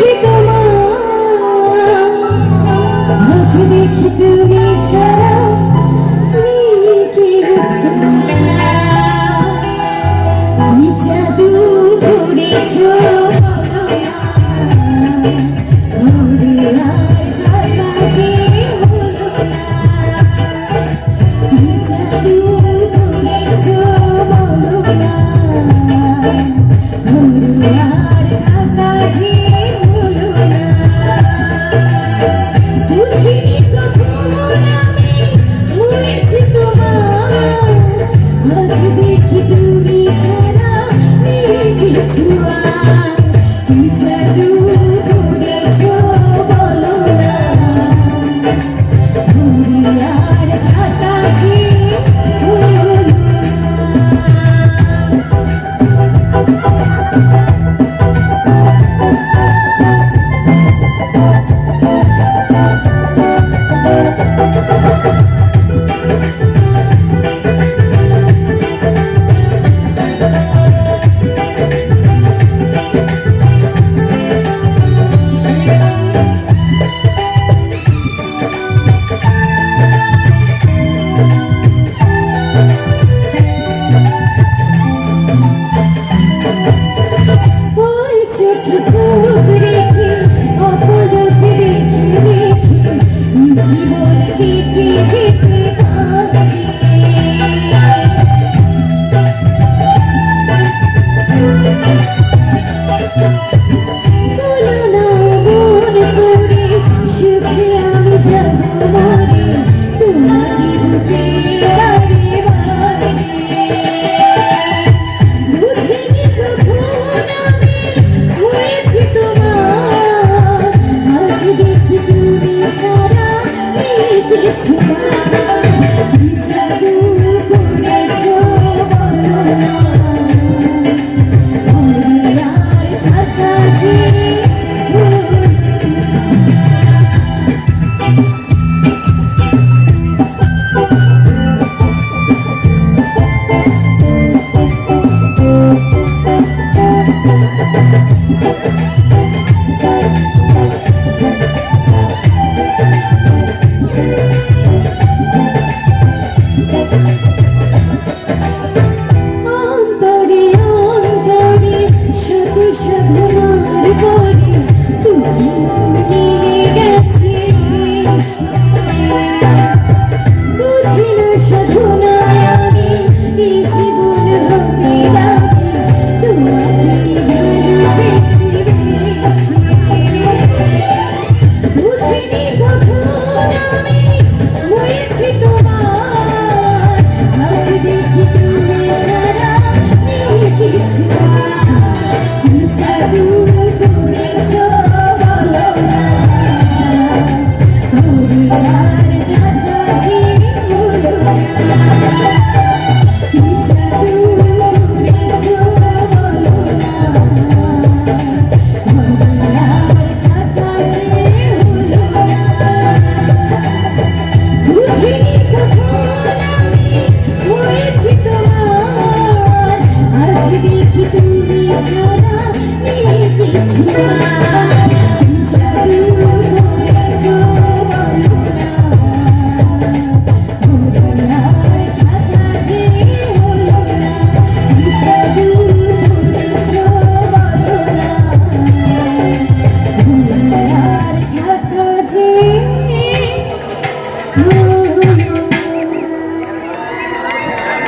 হয়েছে তোমার, আজ দেখি তুমি ছাড়া নেই কিছু। কি জাদু করেছো বলো না, ঘরে আর থাকা যে হলো না। কি জাদু করেছো বলো না, ঘরে আর থাকা যে হলো না। বুঝিনি কখন আমি হয়েছি তোমার, আজ দেখি তুমি ছাড়া নেই কিছু আর। কি জাদু করেছো বলো না, ঘরে আর থাকা যে হলো না। ওই চোখে চোখ রেখে অপলক দেখে দেখে জীবন কেটে যেতে পারে। বলো না মন করে সুখে আমি যাব মরে, তোমারই বুকে বারে বারে। বুঝিনি কখন আমি হয়েছি তোমার, আজ দেখি তুমি ছাড়া নেই কিছু আর। কি জাদু করেছো বলো না, ঘরে আর থাকা যে হলো অন্তরে অন্তরে শত সাধনার পরে দুটি মন মিলে গেছে। বুঝি না সাধনায় আমি এই জীবন হবে দামি, তোমাকে ভালোবেসে বেশি। বুঝিনি কখন আমি হয়েছি তোমার, আজ দেখি তুমি ছাড়া নেই কিছু আর। কি জাদু করেছো বলো না, ঘরে আর থাকা যে হলো না। কি জাদু করেছো বলো না, ঘরে আর থাকা যে হলো না। বুঝিনি কখন আমি হয়েছি তোমার, আজ দেখি তুমি ছাড়া নেই কিছু আর।